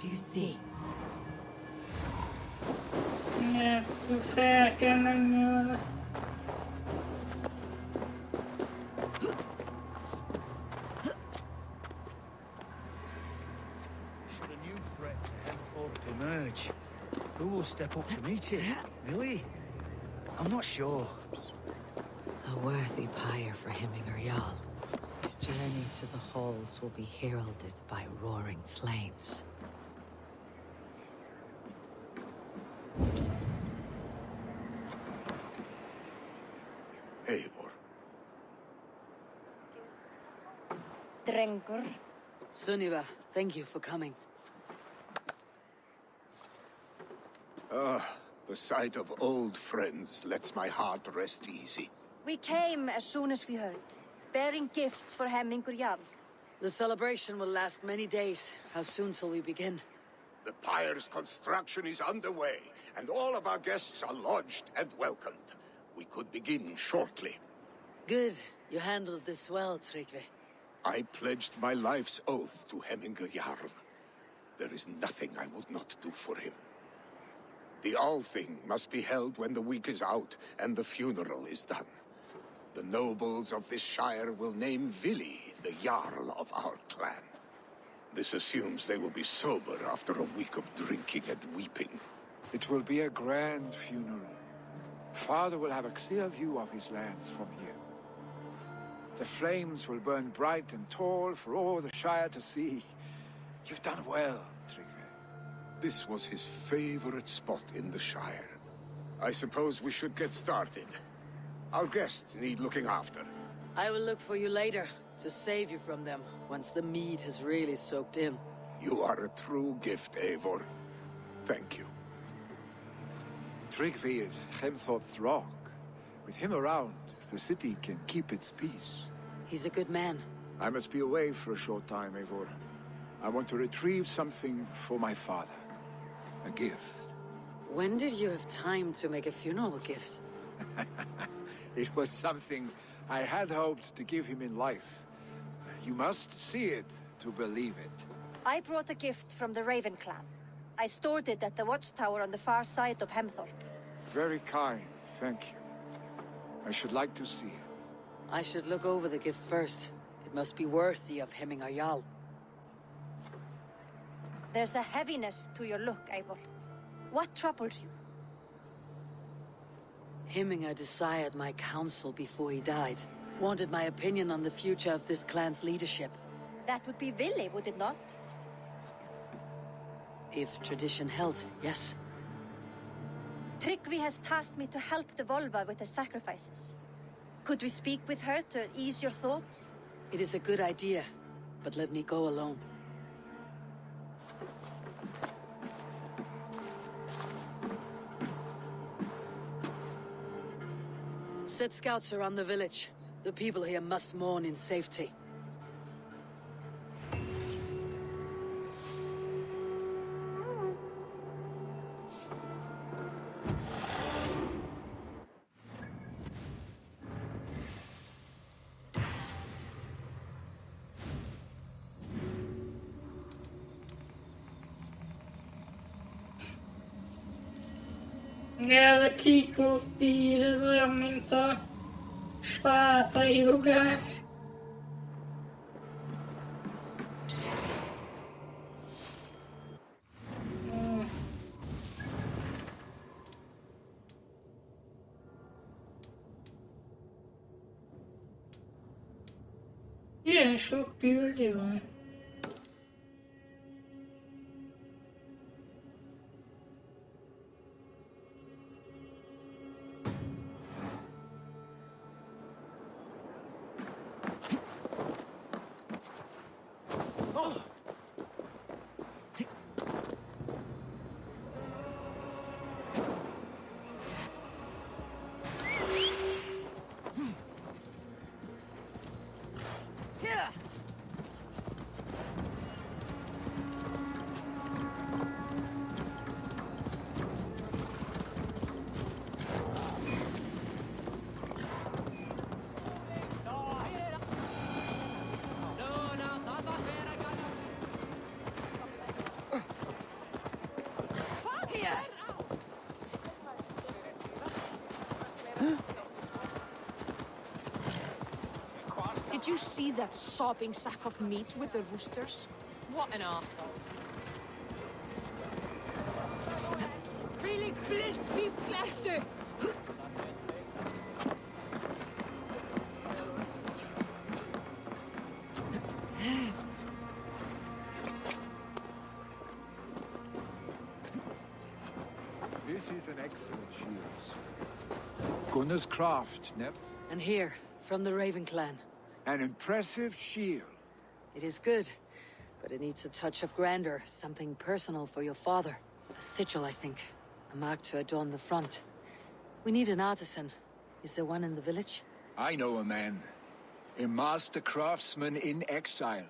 do you see? Yeah, Should a new threat to Henford emerge, who will step up to meet it? Really? I'm not sure. A worthy pyre for Hemminger Jarl. His journey to the halls will be heralded by roaring flames. Eivor. Drengur. Sunniva, thank you for coming. The sight of old friends lets my heart rest easy. We came as soon as we heard, bearing gifts for Hemmingur Jarl. The celebration will last many days. How soon shall we begin? The pyre's construction is underway, and all of our guests are lodged and welcomed. We could begin shortly. Good. You handled this well, Tryggvi. I pledged my life's oath to Hemmingur Jarl. There is nothing I would not do for him. The Althing must be held when the week is out and the funeral is done. The nobles of this shire will name Vili the Jarl of our clan. This assumes they will be sober after a week of drinking and weeping. It will be a grand funeral. Father will have a clear view of his lands from here. The flames will burn bright and tall for all the Shire to see. You've done well, Tryggvi. This was his favorite spot in the Shire. I suppose we should get started. Our guests need looking after. I will look for you later, to save you from them, once the mead has really soaked in. You are a true gift, Eivor. Thank you. Tryggvi is Hemthorp's rock. With him around, the city can keep its peace. He's a good man. I must be away for a short time, Eivor. I want to retrieve something for my father. A gift. When did you have time to make a funeral gift? It was something I had hoped to give him in life. You must see it to believe it. I brought a gift from the Raven clan. I stored it at the watchtower on the far side of Hemthorp. Very kind, thank you. I should like to see it. I should look over the gift first. It must be worthy of Hemminger Jarl. There's a heaviness to your look, Eivor. What troubles you? Hemminger desired my counsel before he died. Wanted my opinion on the future of this clan's leadership. That would be Vili, would it not? If tradition held, yes. Tryggvi has tasked me to help the Volva with the sacrifices. Could we speak with her to ease your thoughts? It is a good idea, but let me go alone. Set scouts around the village. The people here must mourn in safety. Jävla kikostil som inte spara i lugar. Det är så kul det var. Did you see that sopping sack of meat with the roosters? What an arsehole. Really blessed be blessed! This is an excellent shield, sir. Gunnar's craft, Neb. And here, from the Raven clan. An impressive shield. It is good, but it needs a touch of grandeur, something personal for your father. A sigil, I think. A mark to adorn the front. We need an artisan. Is there one in the village? I know a man. A master craftsman in exile.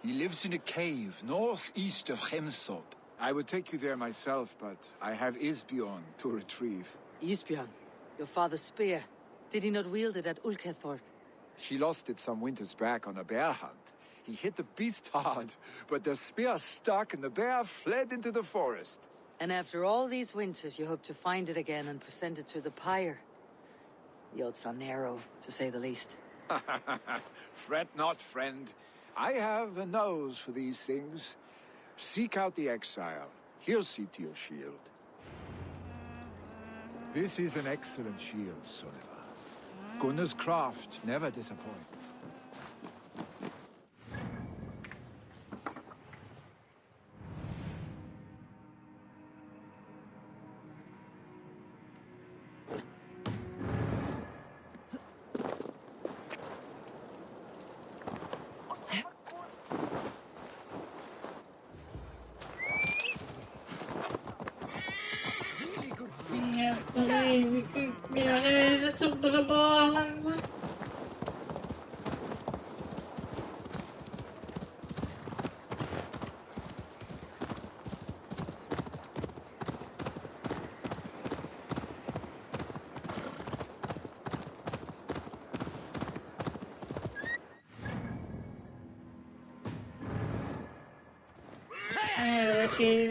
He lives in a cave northeast of Hemthorpe. I would take you there myself, but I have Isbjorn to retrieve. Isbjorn, your father's spear. Did he not wield it at Ulkethorpe? She lost it some winters back on a bear hunt. He hit the beast hard, but the spear stuck and the bear fled into the forest. And after all these winters, you hope to find it again and present it to the pyre. The odds are narrow, to say the least. Fret not, friend. I have a nose for these things. Seek out the exile. He'll see to your shield. This is an excellent shield, Sullivan. Gunnar's craft never disappoints. Ja, precis. Det är så bra. Okej,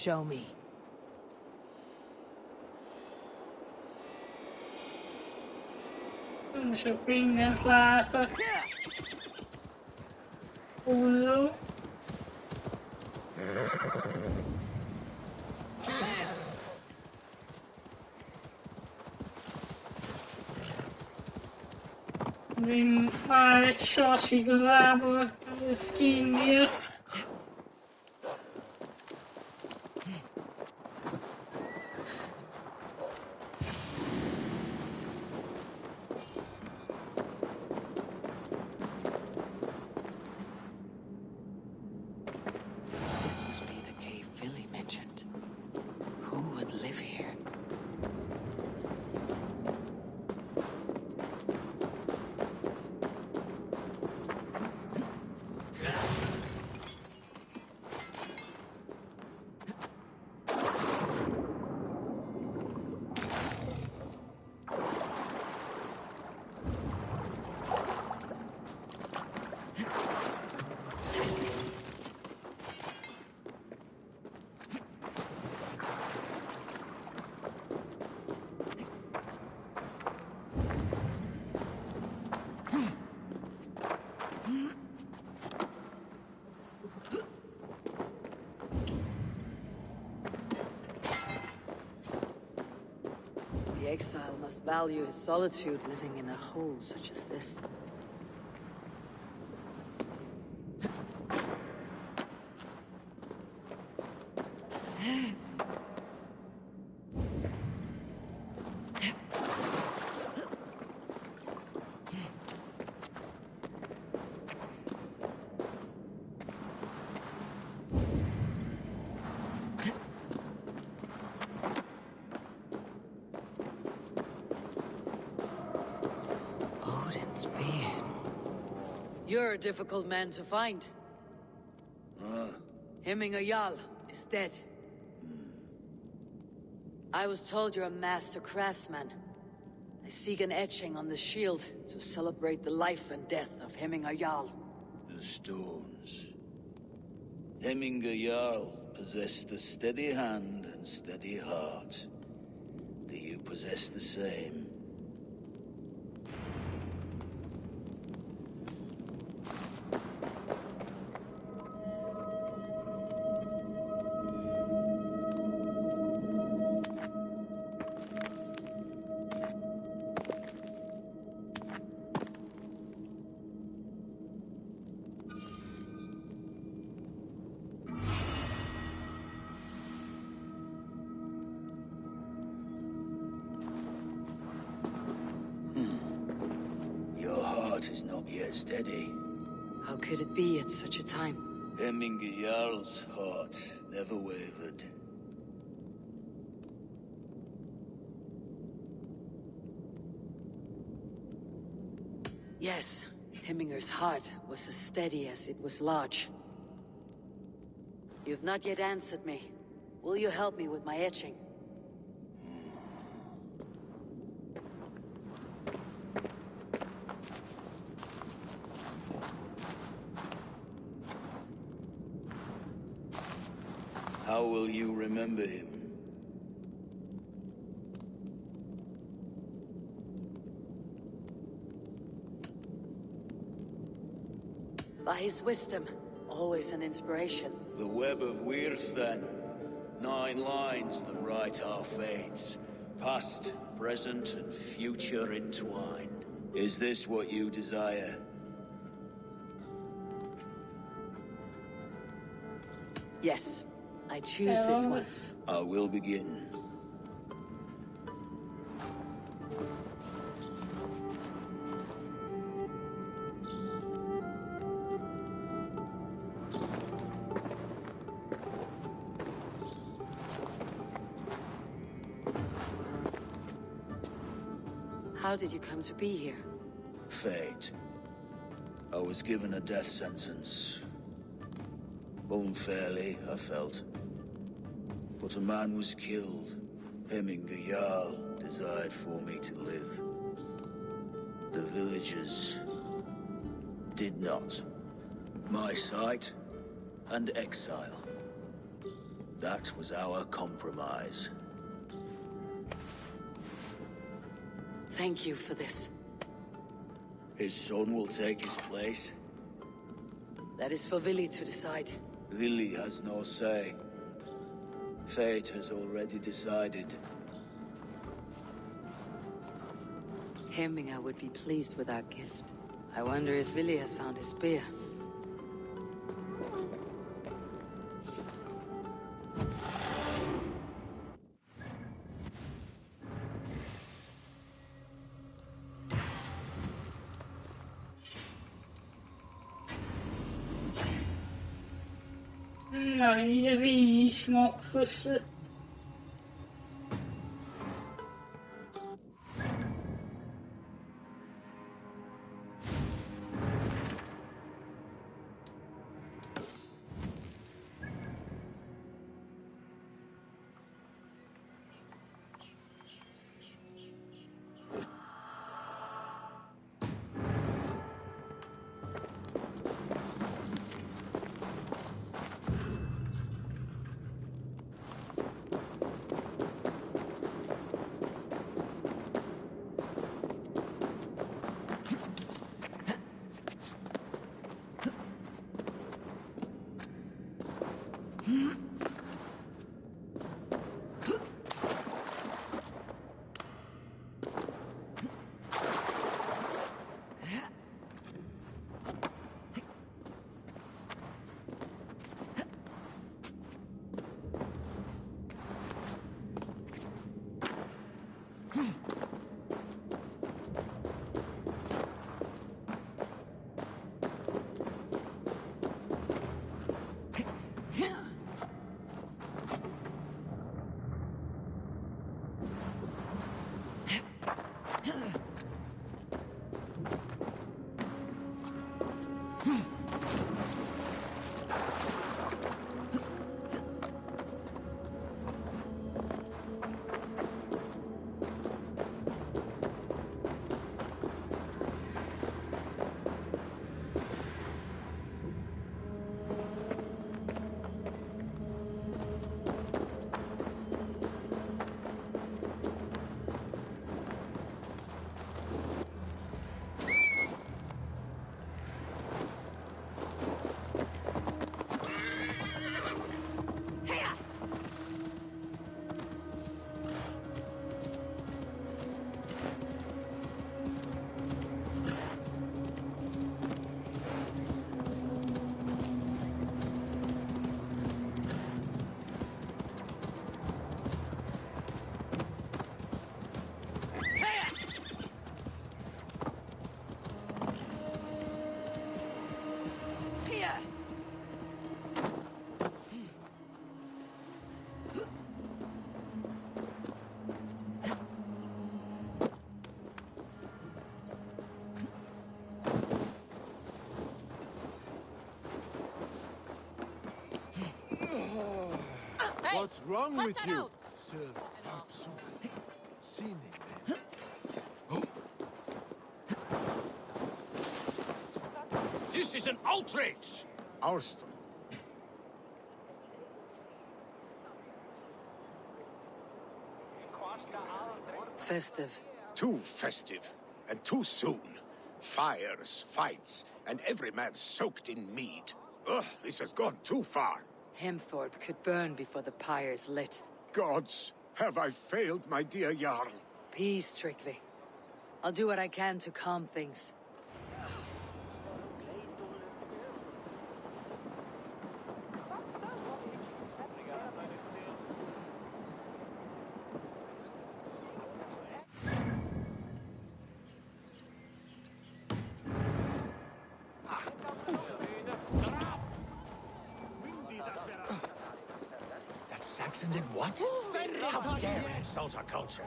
Show me. shopping en slagen. Oelo. Vim fare ciossi cos'ha skin. This must be the cave Billy mentioned. Who would live here? The exile must value his solitude living in a hole such as this. Odin's beard. You're a difficult man to find. Hemminger Jarl is dead. I was told you're a master craftsman. I seek an etching on the shield to celebrate the life and death of Hemminger Jarl. The stones. Hemminger Jarl possessed a steady hand and steady heart. Do you possess the same? Is not yet steady. How could it be at such a time? Hemminger Jarl's heart never wavered. Yes, Hemminger's heart was as steady as it was large. You've not yet answered me. Will you help me with my etching? How will you remember him? By his wisdom, always an inspiration. The web of Wirth, then. 9 lines that write our fates. Past, present, and future entwined. Is this what you desire? Yes, I choose this one. I will begin. How did you come to be here? Fate. I was given a death sentence. Unfairly, I felt. But a man was killed. Hemminger Jarl desired for me to live. The villagers did not. My sight and exile. That was our compromise. Thank you for this. His son will take his place. That is for Vili to decide. Vili has no say. Fate has already decided. Hemminger would be pleased with our gift. I wonder if Vili has found his spear. No, I need a V smoke for shit. What's wrong with you? Sir, Vapsu. Seen it, then. This is an outrage! Our st- Festive. Too festive, and too soon. Fires, fights, and every man soaked in mead. Ugh, this has gone too far. Hemthorpe could burn before the pyre's lit. Gods, have I failed my dear Jarl? Peace, Strictly. I'll do what I can to calm things. That Saxon did what? How dare he insult our culture?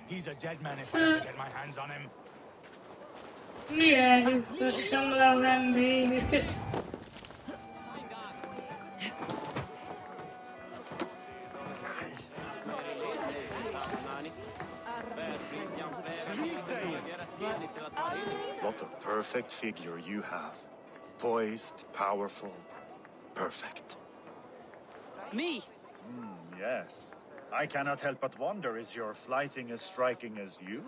He's a dead man if I ever get my hands on him. Miehen, tuossa olen viimeksi. What a perfect figure you have. Poised, powerful, perfect. Me! Yes. I cannot help but wonder, is your flighting as striking as you?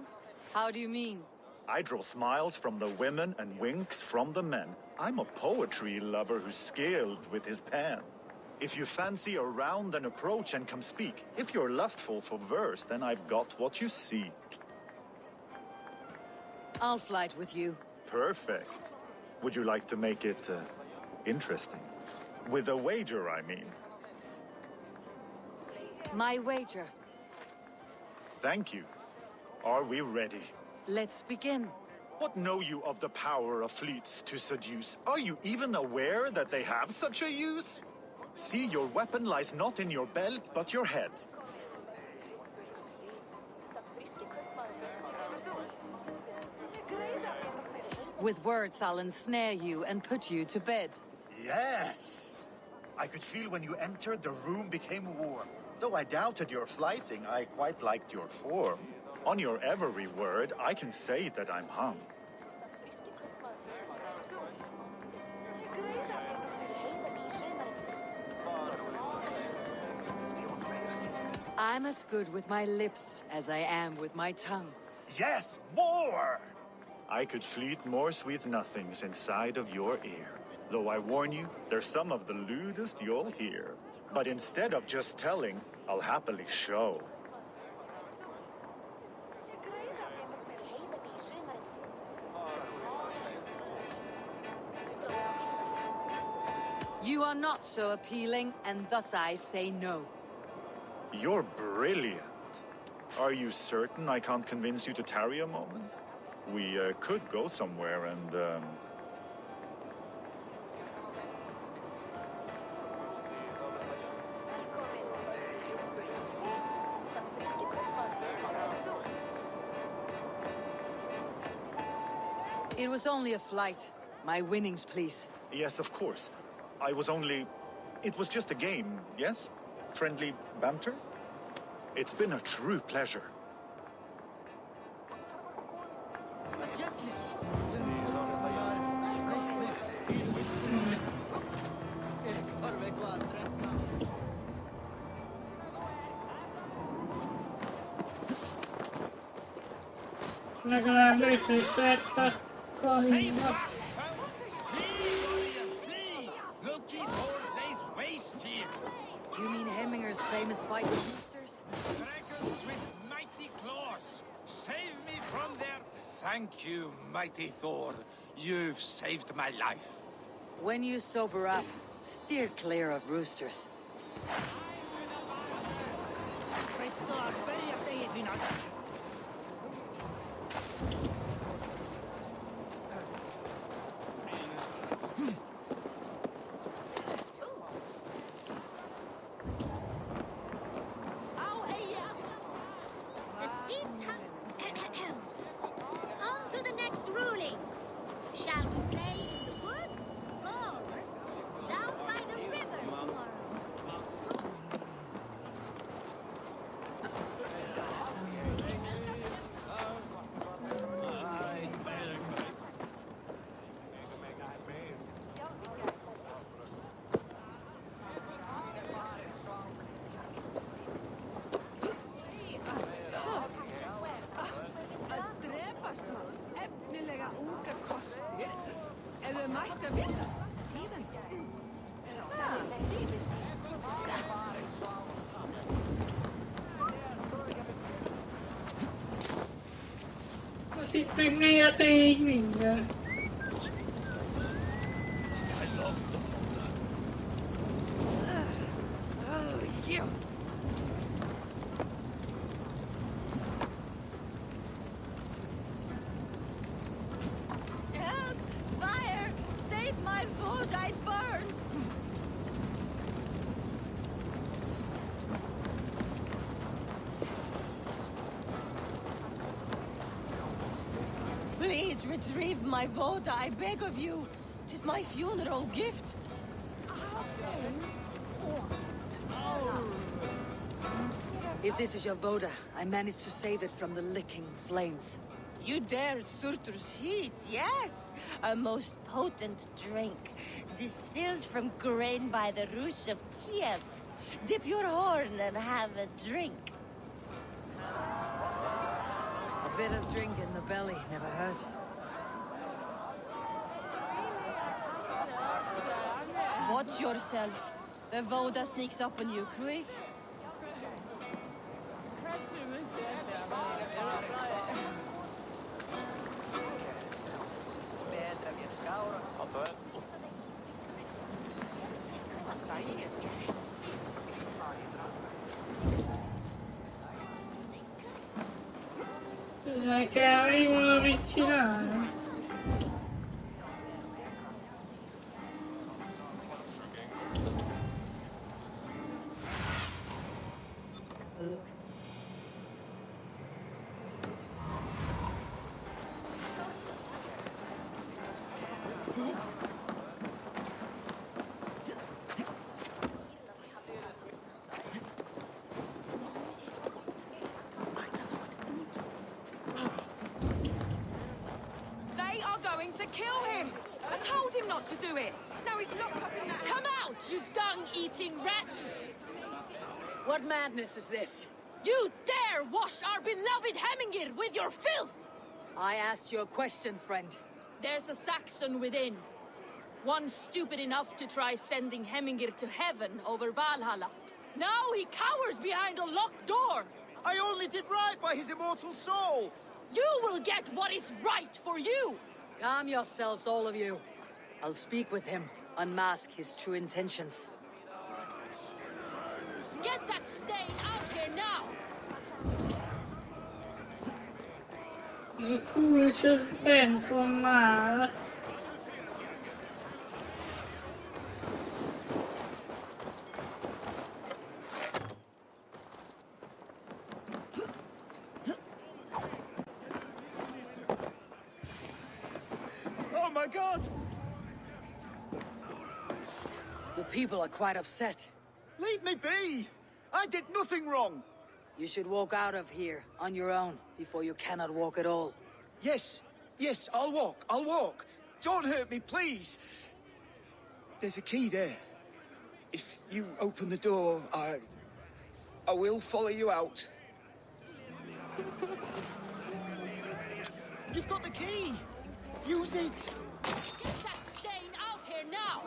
How do you mean? I draw smiles from the women and winks from the men. I'm a poetry lover who's skilled with his pen. If you fancy a round, then approach and come speak. If you're lustful for verse, then I've got what you seek. I'll flight with you. Perfect. Would you like to make it interesting? With a wager, I mean. My wager. Thank you. Are we ready? Let's begin. What know you of the power of fleets to seduce? Are you even aware that they have such a use? See, your weapon lies not in your belt, but your head. With words, I'll ensnare you and put you to bed. Yes! I could feel when you entered, the room became warm. Though I doubted your flighting, I quite liked your form. On your every word, I can say that I'm hung. I'm as good with my lips as I am with my tongue. Yes, more! I could fleet more sweet nothings inside of your ear. Though I warn you, they're some of the lewdest you'll hear. But instead of just telling, I'll happily show. You are not so appealing, and thus I say no. You're brilliant. Are you certain I can't convince you to tarry a moment? We could go somewhere and, It was only a flight. My winnings, please. Yes, of course. I was only... It was just a game, yes? Friendly banter? It's been a true pleasure. Näköjään lyhyissä, että kohinta. You mean Hemminger's famous fight with roosters? Dragons with mighty claws! Save me from their... Thank you, mighty Thor. You've saved my life. When you sober up, steer clear of roosters. The seats have... On to the next ruling. Shall we play in the woods or down by the river tomorrow? Eller machta vissa. Tiden. Sitt mig ner till mindre. Help! Fire! Save my food, it burns! Please retrieve my voda, I beg of you. 'Tis my funeral gift. If this is your Voda, I managed to save it from the licking flames. You dared Surtur's heat, yes. A most potent drink, distilled from grain by the Rus of Kiev. Dip your horn and have a drink. A bit of drink in the belly never hurt. Watch yourself. The Voda sneaks up on you quick. Che arrivano avvicinare. They are going to kill him. I told him not to do it. Now he's locked up in that. Come out, you dung-eating rat! What madness is this? You dare wash our beloved Hemingir with your filth! I asked you a question, friend. There's a Saxon within. One stupid enough to try sending Hemingir to heaven over Valhalla. Now he cowers behind a locked door! I only did right by his immortal soul! You will get what is right for you! Calm yourselves, all of you. I'll speak with him, unmask his true intentions. Get that stain out here now! Il culo si è spento male. Oh my god! The people are quite upset. Leave me be! I did nothing wrong! You should walk out of here on your own before you cannot walk at all. Yes, I'll walk. Don't hurt me, please. There's a key there. If you open the door, I will follow you out. You've got the key! Use it! Get that stain out here now!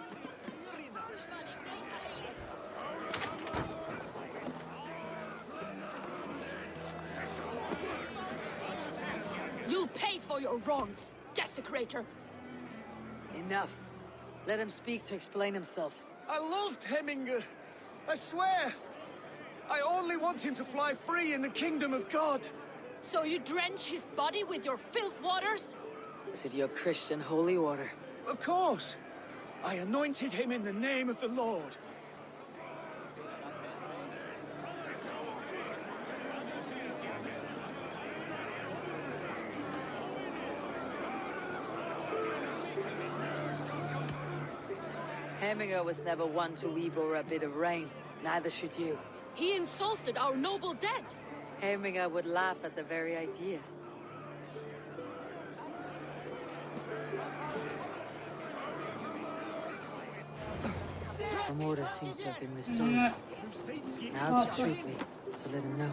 You'll pay for your wrongs, desecrator! Enough. Let him speak to explain himself. I loved Hemingr. I swear. I only want him to fly free in the kingdom of God. So you drench his body with your filth waters? Is it your Christian holy water? Of course. I anointed him in the name of the Lord. Hemingr was never one to weep over a bit of rain. Neither should you. He insulted our noble dead. Hemingr would laugh at the very idea. Some order seems to have been restored. Now it's Trigby, to let him know.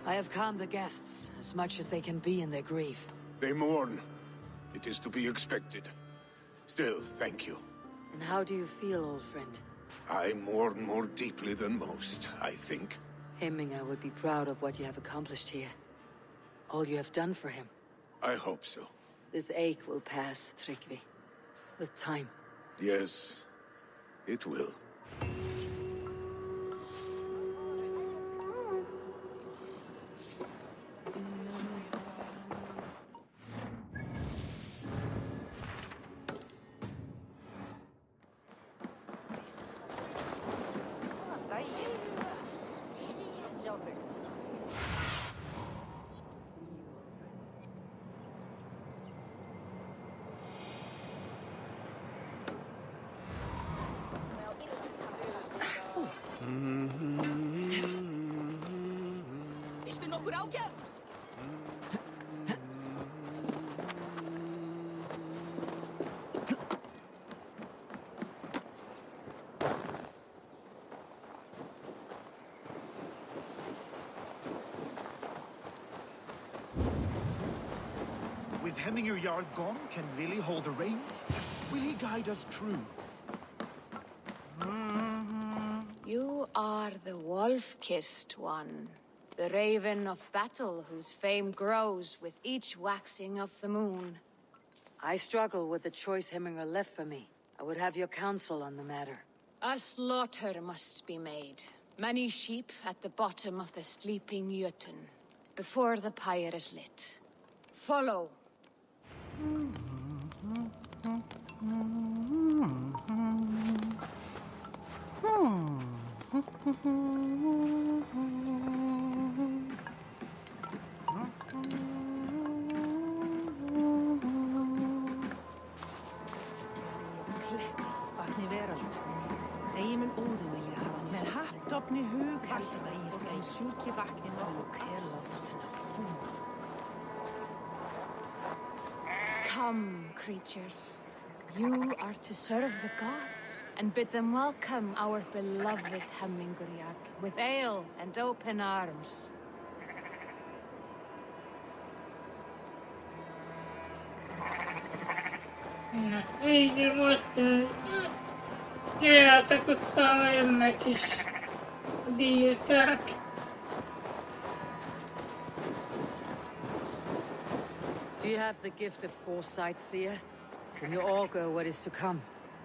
I have calmed the guests as much as they can be in their grief. They mourn. It is to be expected. Still, thank you. And how do you feel, old friend? I mourn more deeply than most, I think. Hemminger would be proud of what you have accomplished here. All you have done for him. I hope so. This ache will pass, Tryggvi. With time. Yes, it will. Ich bin nokkur ágæð. With Hemminger Jarl gone, can Willie hold the reins? Will he guide us true? You are the wolf-kissed one. The raven of battle whose fame grows with each waxing of the moon. I struggle with the choice Hemminger left for me. I would have your counsel on the matter. A slaughter must be made. Many sheep at the bottom of the sleeping Jötun, before the pyre is lit. Follow. Vatni veröld. Eigi mun óðum vilja hafa með hattofni hug heldur að ég fyrir sjúki vatni nokkuð láta þennan fúna. Come, creatures. You are to serve the gods, and bid them welcome our beloved Hemminger Jarl with ale and open arms. Így volt. Gyertek, aztán jönnek is a birkák. Do you have the gift of foresight, seer? Can you augur what is to come?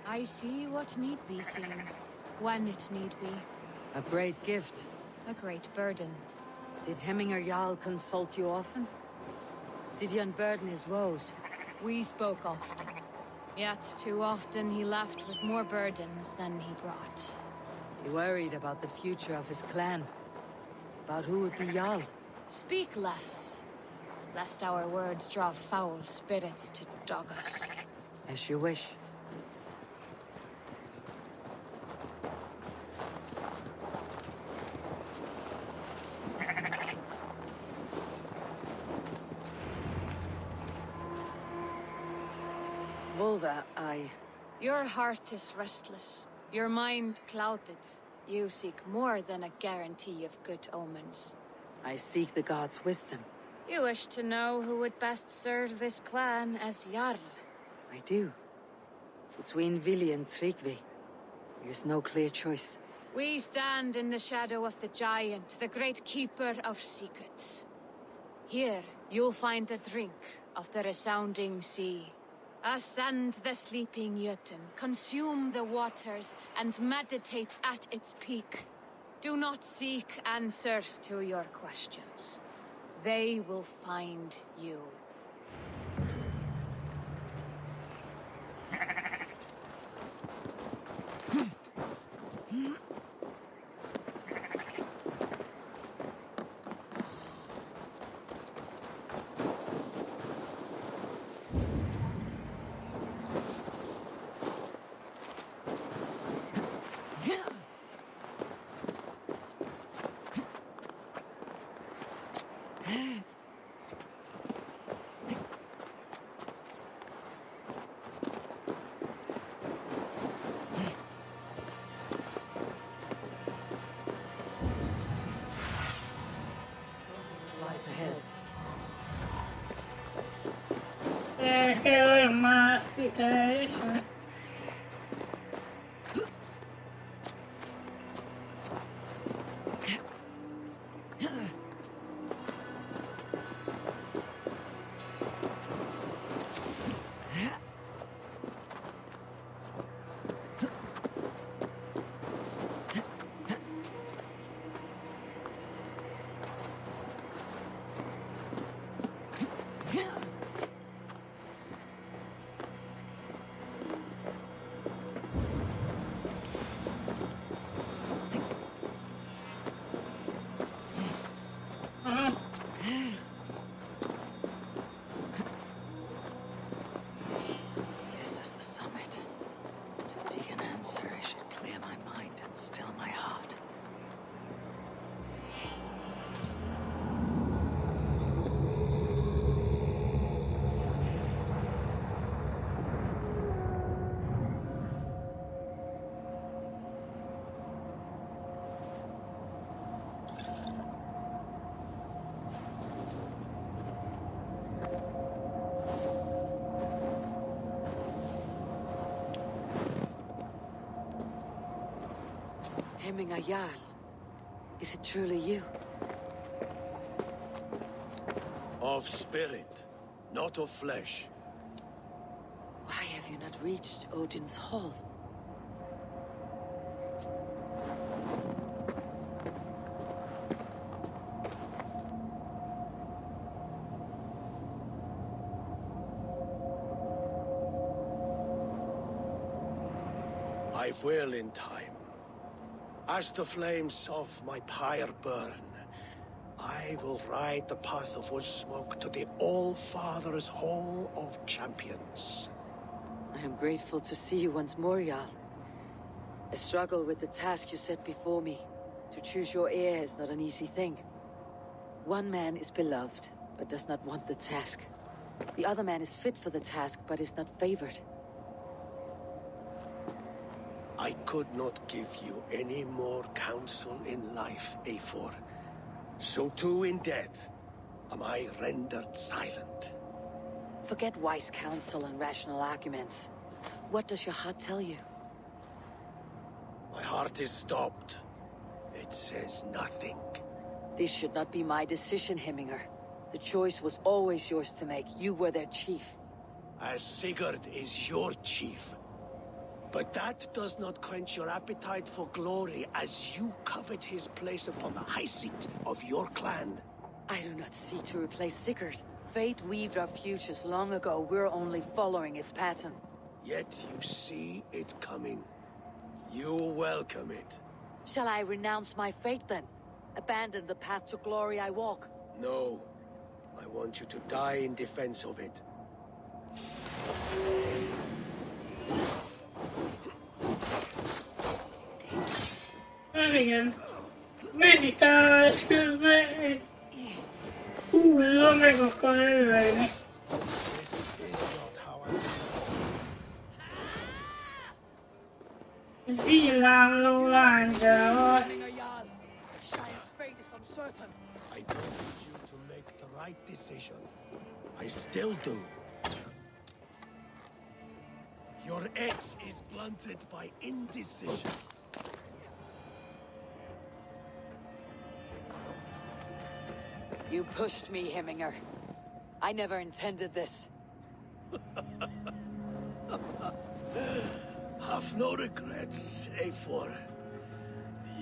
I see what need be seen, when it need be. A great gift. A great burden. Did Hemminger Jarl consult you often? Did he unburden his woes? We spoke often. Yet too often he left with more burdens than he brought. He worried about the future of his clan. About who would be Jarl. Speak less, lest our words draw foul spirits to dog us. As you wish. Volva, Your heart is restless. Your mind clouded. You seek more than a guarantee of good omens. I seek the gods' wisdom. You wish to know who would best serve this clan as Jarl. I do. Between Vili and Tryggvi, there's no clear choice. We stand in the shadow of the giant, the great keeper of secrets. Here, you'll find a drink of the resounding sea. Ascend the sleeping Jötun, consume the waters, and meditate at its peak. Do not seek answers to your questions. They will find you. ahead. Que voy más y que eso. This is the summit. To seek an answer, I should clear my mind and still my heart. Hemming a Jarl. Is it truly you? Of spirit, not of flesh. Why have you not reached Odin's Hall? I will in time. As the flames of my pyre burn, I will ride the path of wood smoke to the All-Father's Hall of Champions. I am grateful to see you once more, Jarl. I struggle with the task you set before me. To choose your heir is not an easy thing. One man is beloved, but does not want the task. The other man is fit for the task, but is not favored. I could not give you any more counsel in life, Eivor. So too in death am I rendered silent. Forget wise counsel and rational arguments. What does your heart tell you? My heart is stopped. It says nothing. This should not be my decision, Hemminger. The choice was always yours to make. You were their chief. As Sigurd is your chief. But that does not quench your appetite for glory as you covet his place upon the high seat of your clan. I do not seek to replace Sigurd. Fate weaved our futures long ago. We're only following its pattern. Yet you see it coming. You welcome it. Shall I renounce my fate then? Abandon the path to glory I walk? No. I want you to die in defense of it. Again. Medita, scusa. Non me lo fai bene. Dillo, lancia. Shire's fate is uncertain. I wanted you to make the right decision. I still do. Your edge is blunted by indecision. You pushed me, Hemminger. I never intended this. Have no regrets, Eivor.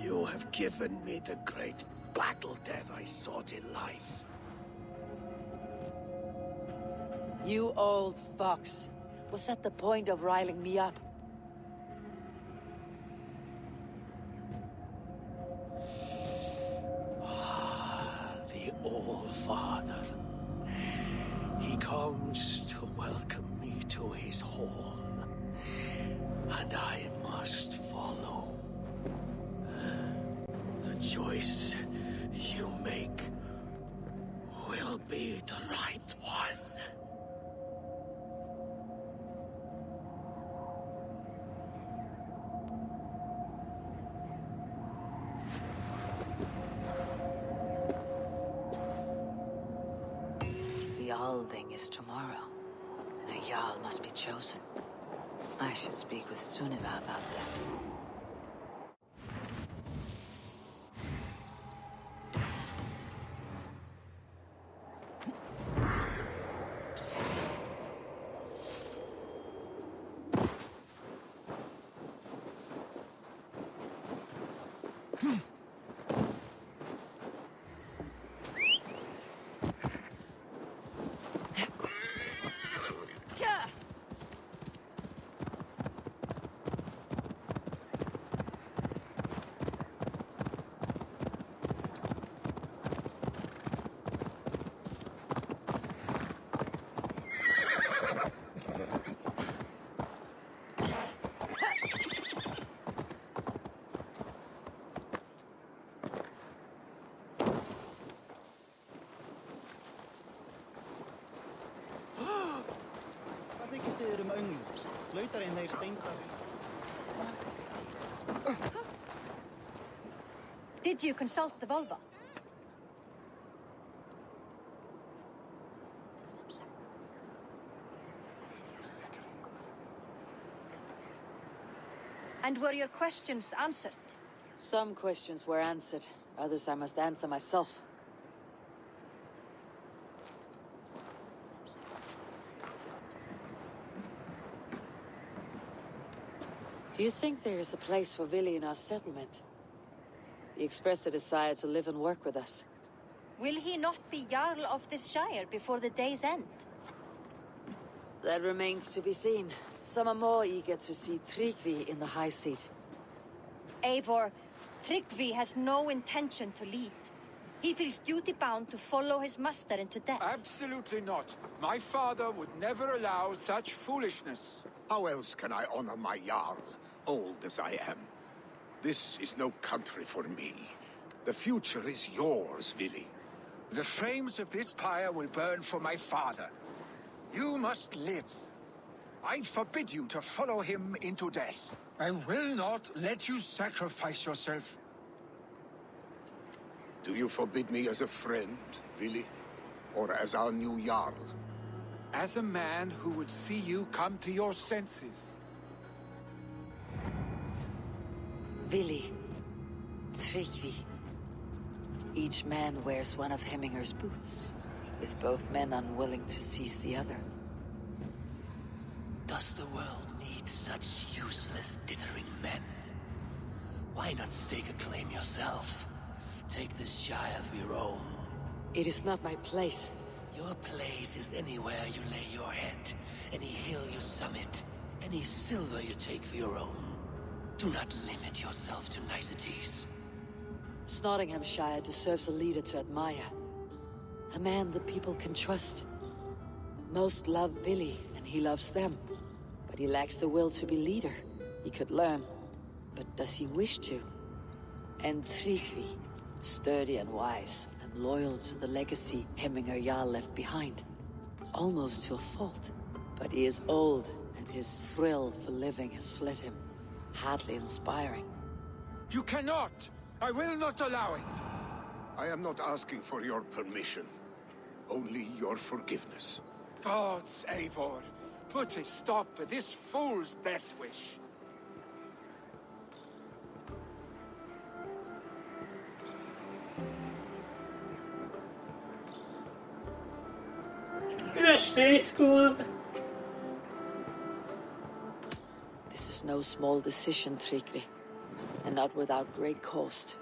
You have given me the great battle death I sought in life. You old fox. Was that the point of riling me up? The All-Father. He comes to welcome me to his hall. And I must follow. The choice you make will be the right one. building is tomorrow, and a Jarl must be chosen. I should speak with Sunniva about this. Hvað þykist þið unglingar? Flautar þeir steindar. Did you consult the vulva? And were your questions answered? Some questions were answered. Others I must answer myself. Do you think there is a place for Vili in our settlement? He expressed a desire to live and work with us. Will he not be Jarl of this shire before the day's end? That remains to be seen. Some are more eager to see Tryggvi in the high seat. Eivor, Tryggvi has no intention to lead. He feels duty-bound to follow his master into death. Absolutely not. My father would never allow such foolishness. How else can I honor my Jarl, old as I am? This is no country for me. The future is yours, Vili. The flames of this pyre will burn for my father. You must live. I forbid you to follow him into death. I will not let you sacrifice yourself. Do you forbid me as a friend, Vili? Or as our new Jarl? As a man who would see you come to your senses. Vili, Tryggvi. Each man wears one of Hemminger's boots, with both men unwilling to seize the other. Does the world need such useless, dithering men? Why not stake a claim yourself? Take this shire for your own. It is not my place. Your place is anywhere you lay your head, any hill you summit, any silver you take for your own. Do not limit yourself to niceties. Nottinghamshire deserves a leader to admire. A man the people can trust. Most love Vili, and he loves them. But he lacks the will to be leader. He could learn, but does he wish to? And Tryggvi, sturdy and wise, and loyal to the legacy Hemminger Jarl left behind. Almost to a fault. But he is old, and his thrill for living has fled him. Hardly inspiring. You cannot! I will not allow it! I am not asking for your permission. Only your forgiveness. Gods, Eivor, put a stop to this fool's death wish. This is no small decision, Tryggvi, and not without great cost.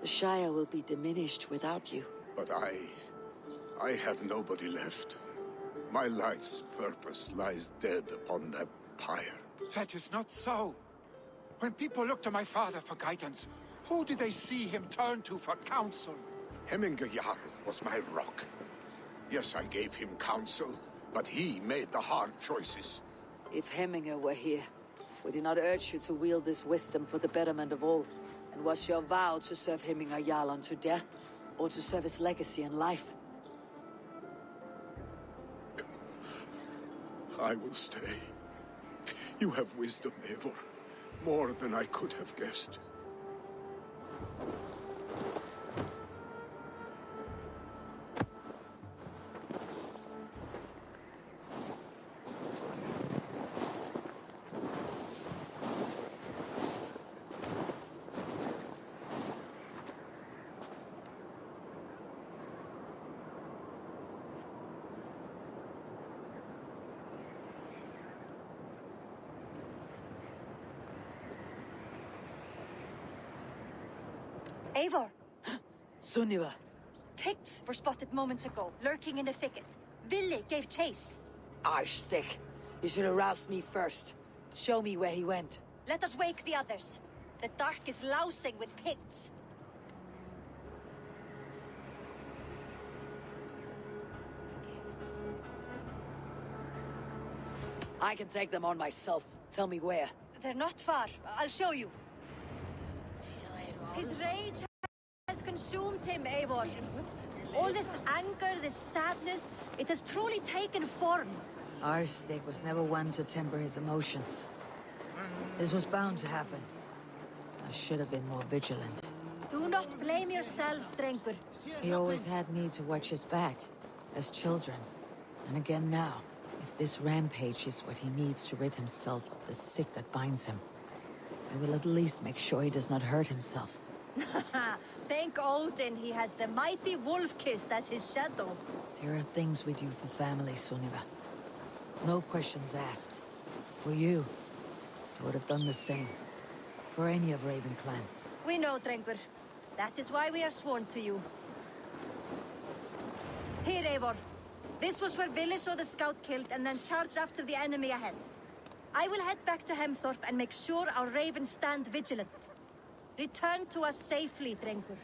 The Shire will be diminished without you. But I have nobody left. My life's purpose lies dead upon that pyre. That is not so. When people look to my father for guidance, who did they see him turn to for counsel? Hemminger Jarl was my rock. Yes, I gave him counsel, but he made the hard choices. If Hemminger were here, would he not urge you to wield this wisdom for the betterment of all? And was your vow to serve Hemminger Jarl unto death, or to serve his legacy in life? I will stay. You have wisdom, Eivor. More than I could have guessed. Eivor! Sunniva. Picts were spotted moments ago, lurking in the thicket. Ville gave chase. Arshstick. You should have roused me first. Show me where he went. Let us wake the others. The dark is lousing with Picts. I can take them on myself. Tell me where. They're not far. I'll show you. His rage has consumed him, Eivor. All this anger, this sadness, it has truly taken form. Arshstick was never one to temper his emotions. This was bound to happen. I should have been more vigilant. Do not blame yourself, Drengur. He always had me to watch his back, as children. And again now, if this rampage is what he needs to rid himself of the sick that binds him, I will at least make sure he does not hurt himself. Thank Odin he has the mighty Wolf-Kissed as his shadow. There are things we do for family, Sunniva. No questions asked. For you, I would have done the same. For any of Raven clan. We know, Drengur. That is why we are sworn to you. Here, Eivor. This was where Ville saw the scout killed and then charged after the enemy ahead. I will head back to Hemthorpe and make sure our ravens stand vigilant. Return to us safely, Drengur.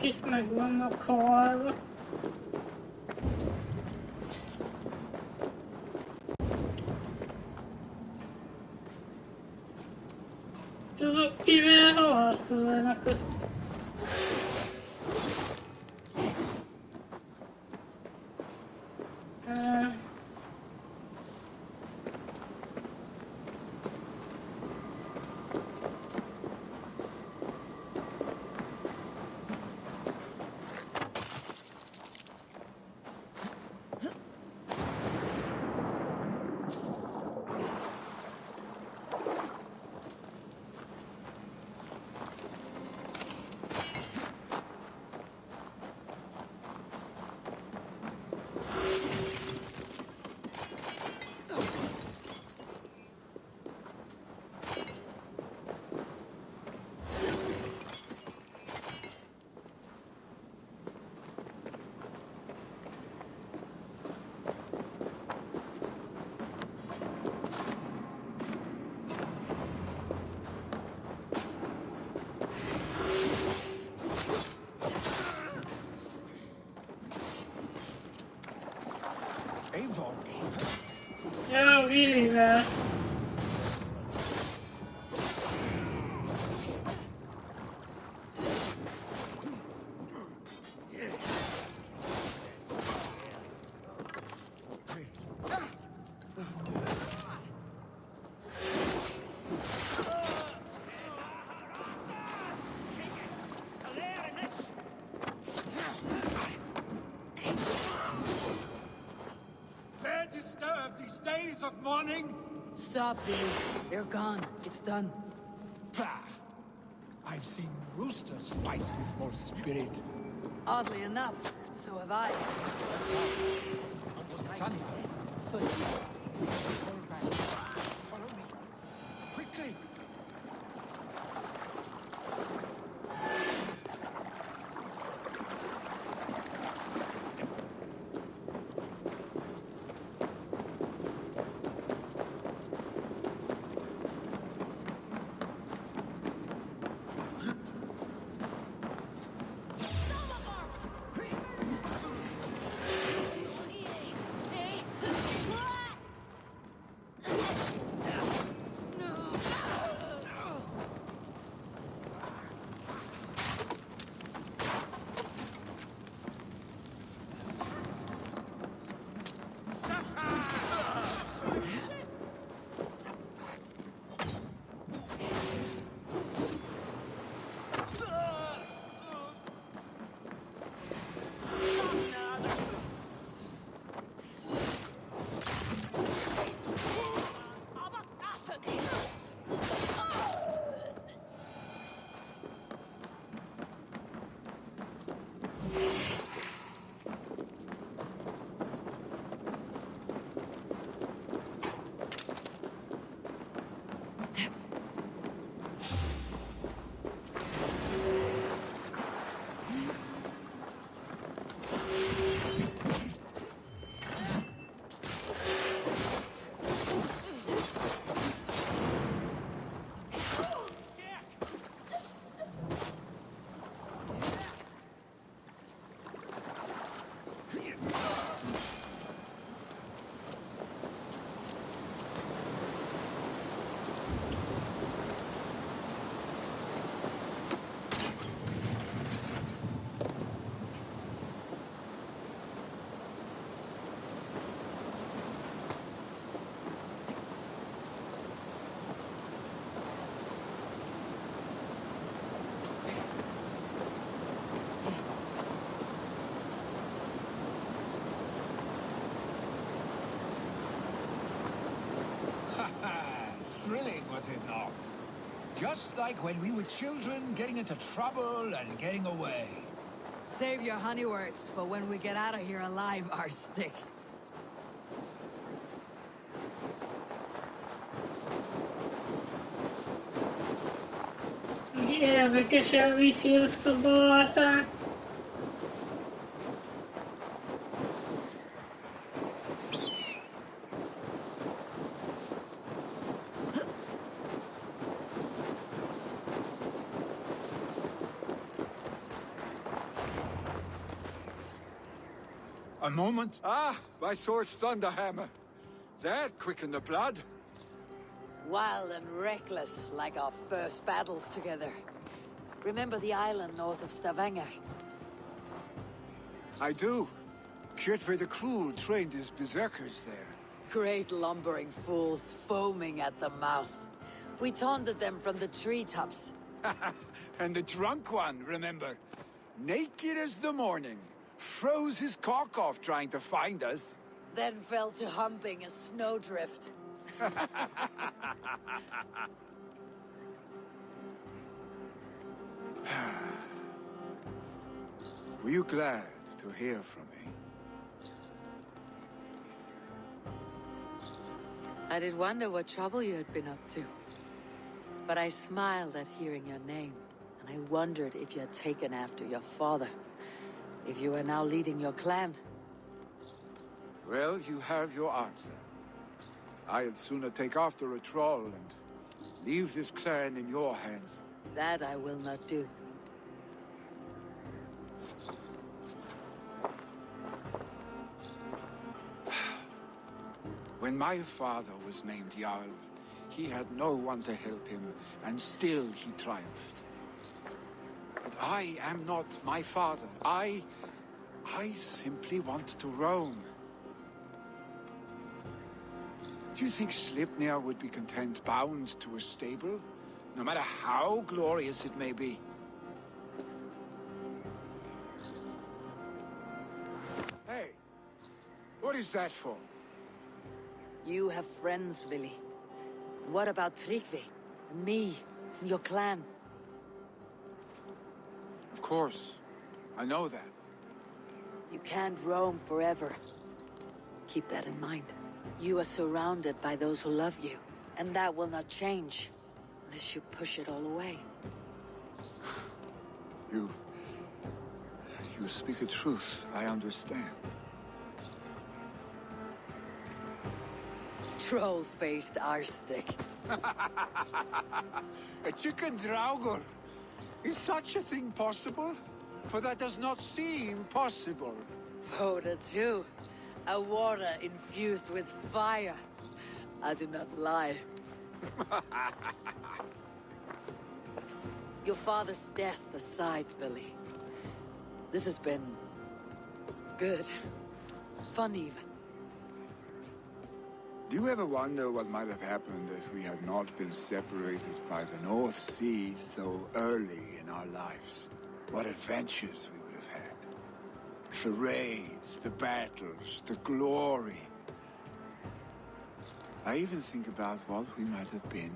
Gitmek bana kar. Så i vägen alltså den Eivor. Ja, really väl. Dare disturb these days of mourning? Stop, Ville. They're gone. It's done. Pah! I've seen roosters fight with more spirit. Oddly enough, so have I. Thunder. Follow me. Quickly. Just like when we were children, getting into trouble and getting away. Save your honey words for when we get out of here alive, our stick. Perché c'è vicino sto botta. A moment. Ah, my sword's thunderhammer. That quickened the blood. Wild and reckless, like our first battles together. Remember the island north of Stavanger? I do. Kjotve the Cruel trained his berserkers there. Great lumbering fools, foaming at the mouth. We taunted them from the treetops. And the drunk one, remember? Naked as the morning. Froze his cock off trying to find us. Then fell to humping a snowdrift. Were you glad to hear from me? I did wonder what trouble you had been up to. But I smiled at hearing your name, and I wondered if you had taken after your father. If you were now leading your clan. Well, you have your answer. I'd sooner take after a troll and leave this clan in your hands. That I will not do. When my father was named Jarl, he had no one to help him, and still he triumphed. But I am not my father. I simply want to roam. Do you think Sleipnir would be content bound to a stable, no matter how glorious it may be? Hey, what is that for? You have friends, Willi. What about Tryggvi? And me? And your clan? Of course. I know that. You can't roam forever. Keep that in mind. You are surrounded by those who love you. And that will not change. Unless you push it all away. You speak a truth. I understand. Troll-faced arstick. A chicken draugr. Is such a thing possible? For that does not seem possible. Voda too. A water infused with fire. I do not lie. Your father's death aside, Billy. This has been... good. Fun even. Do you ever wonder what might have happened if we had not been separated by the North Sea so early in our lives? What adventures we would have had. The raids, the battles, the glory. I even think about what we might have been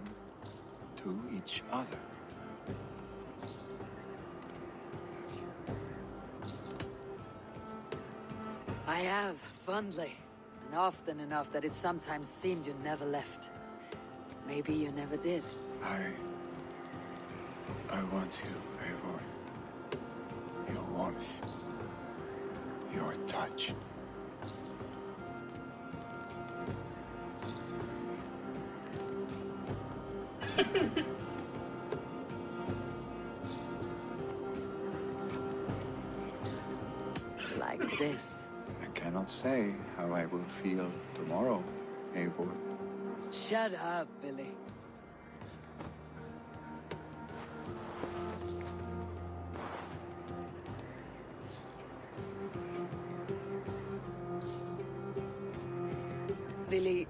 to each other. I have, fondly. And often enough that it sometimes seemed you never left. Maybe you never did. I want you, Eivor. Your warmth. Your touch. Like this. I cannot say how I will feel tomorrow, Eivor. Shut up, Billy. Billy,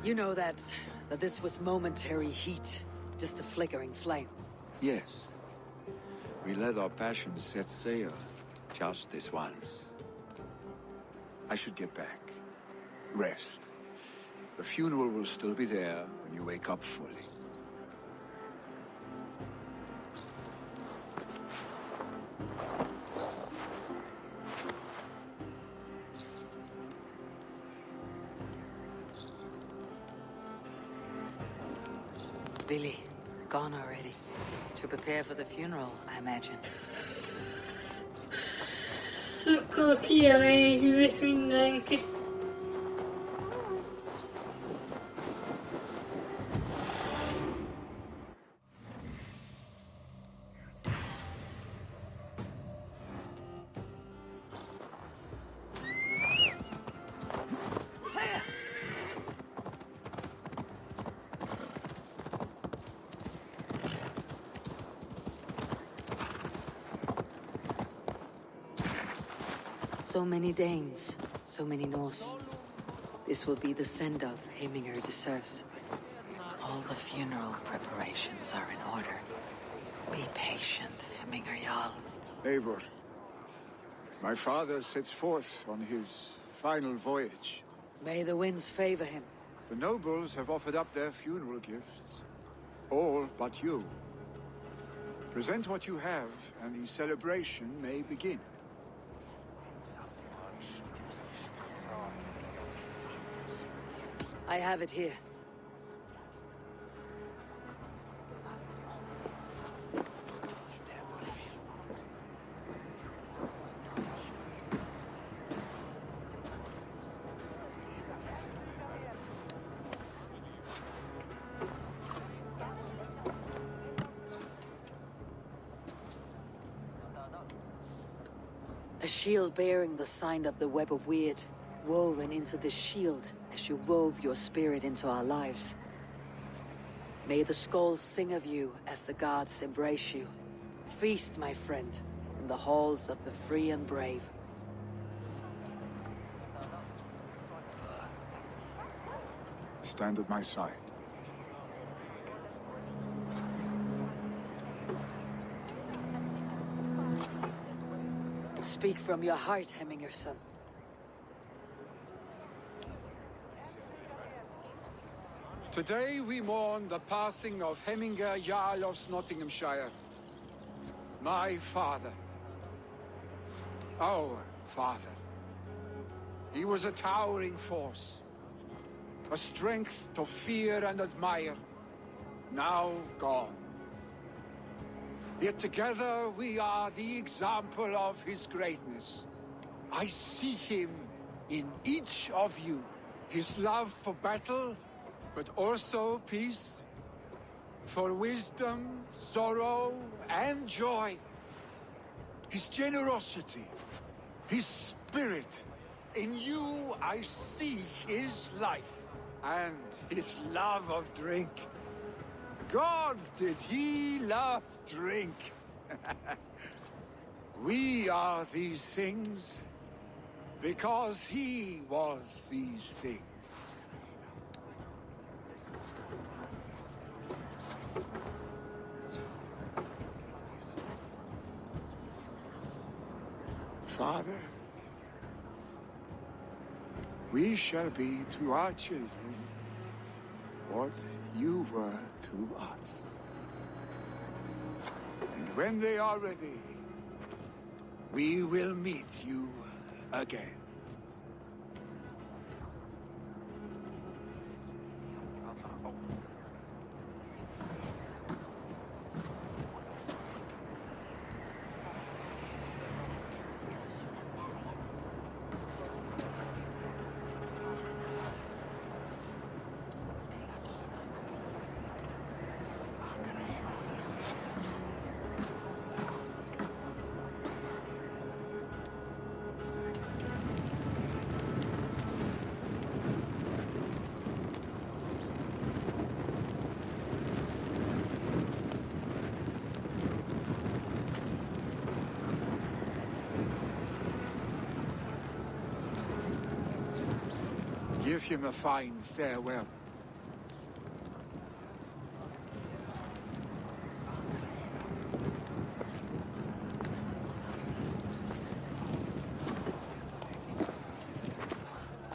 you know that this was momentary heat, just a flickering flame. Yes. We let our passions set sail, just this once. I should get back. Rest. The funeral will still be there when you wake up fully. Billy, gone already. To prepare for the funeral, I imagine. Colocare anche. So many Danes, so many Norse. This will be the send-off Heminger deserves. All the funeral preparations are in order. Be patient, Heminger Jarl. Eivor, my father sets forth on his final voyage. May the winds favor him. The nobles have offered up their funeral gifts. All but you. Present what you have, and the celebration may begin. I have it here. A shield bearing the sign of the Web of Weird, woven into the shield as you wove your spirit into our lives. May the skulls sing of you as the gods embrace you. Feast, my friend, in the halls of the free and brave. Stand at my side. Speak from your heart, Heminger son. Today we mourn the passing of Heminger Jarl of Nottinghamshire. My father. Our father. He was a towering force. A strength to fear and admire. Now gone. Yet together we are the example of his greatness. I see him in each of you. His love for battle, but also peace. For wisdom, sorrow, and joy. His generosity, his spirit. In you I see his life, and his love of drink. Gods, did he love drink? We are these things because he was these things. Father, we shall be to our children what you were to us. And when they are ready, we will meet you again. Give him a fine farewell.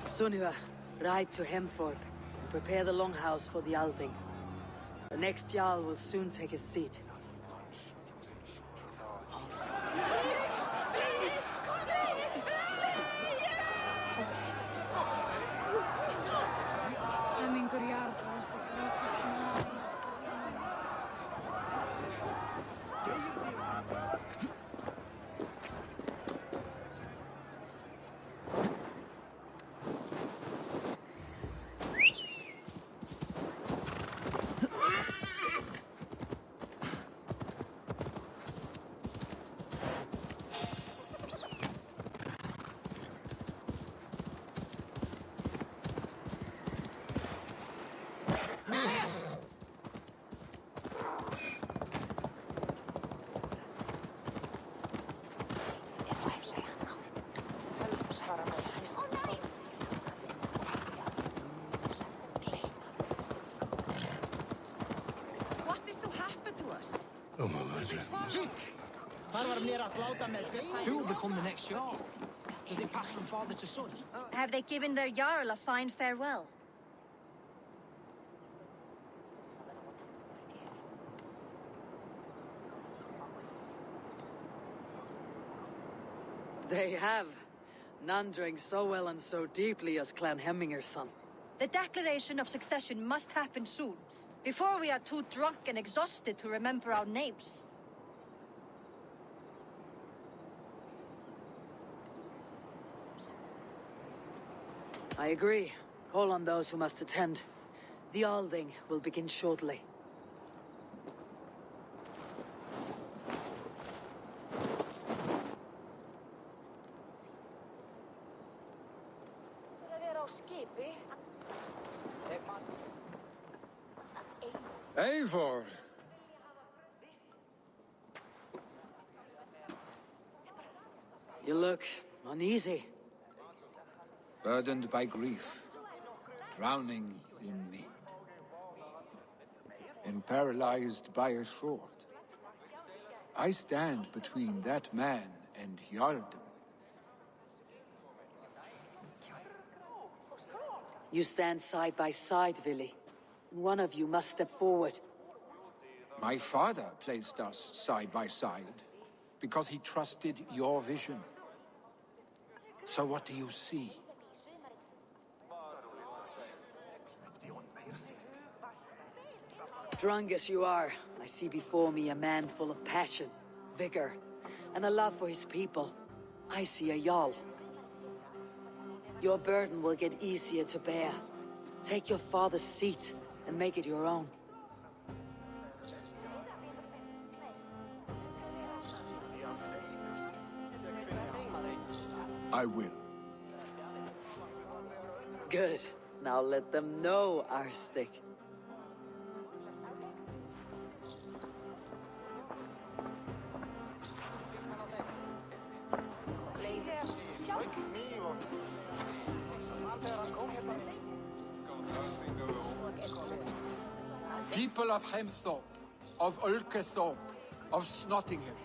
Sunniva, ride to Hemthorpe and prepare the longhouse for the Althing. The next Jarl will soon take his seat. Who will become the next Jarl? Does it pass from father to son? Have they given their Jarl a fine farewell? They have. None drank so well and so deeply as Clan Hemminger's son. The declaration of succession must happen soon, before we are too drunk and exhausted to remember our names. I agree. Call on those who must attend. The Alding will begin shortly. Eivor! You look uneasy. Burdened by grief, drowning in need, and paralyzed by a sword. I stand between that man and Jarldom. You stand side by side, Vili. One of you must step forward. My father placed us side by side because he trusted your vision. So what do you see? Drunk as you are, I see before me a man full of passion, vigor, and a love for his people. I see a Jarl. Your burden will get easier to bear. Take your father's seat and make it your own. I will. Good. Now let them know our stick. People of Hemthorpe, of Ulkethorpe, of Snottingham.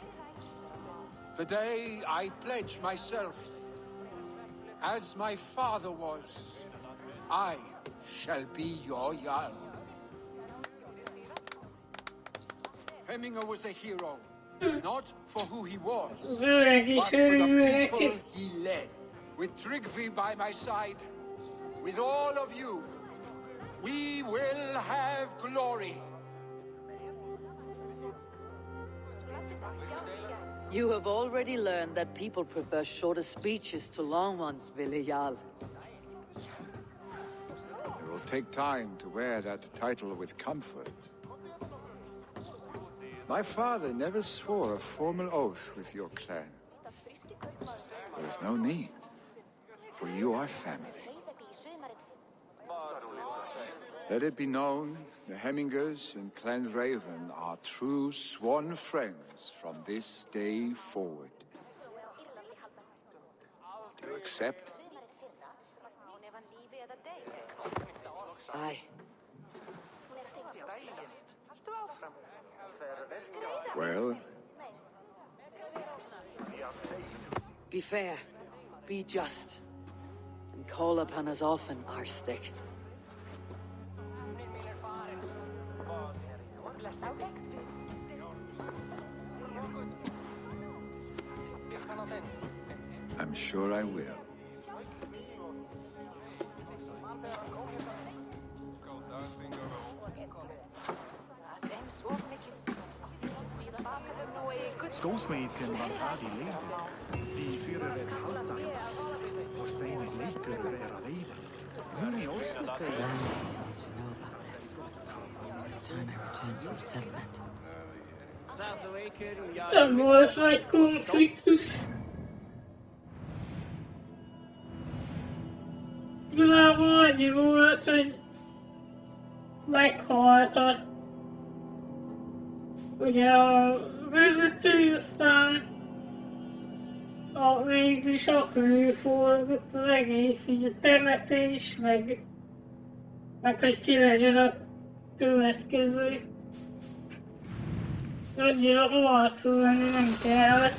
Today I pledge myself, as my father was, I shall be your Jarl. Hemminger was a hero, not for who he was, but for the people he led. With Tryggvi by my side, with all of you, we will have glory. You have already learned that people prefer shorter speeches to long ones, Vili Jarl. It will take time to wear that title with comfort. My father never swore a formal oath with your clan. There is no need, for you are family. Let it be known, the Hemmingers and Clan Raven are true sworn friends from this day forward. Do you accept? Aye. Well? Be fair, be just, and call upon us often, our stick. I'm sure I will. Stålsmedsen var färdig ledig. Vi fyrer ett halvdans. Vår steinig leikur av veilen. Hun I oss To know about this. This time I return to the settlement. That was like conflictus. That one you want to like harder. Yeah, visit this time. Maybe shopping for the legacy, the penalties, maybe. I could kill it, you know, do it, because Jag gillar att vara så länge.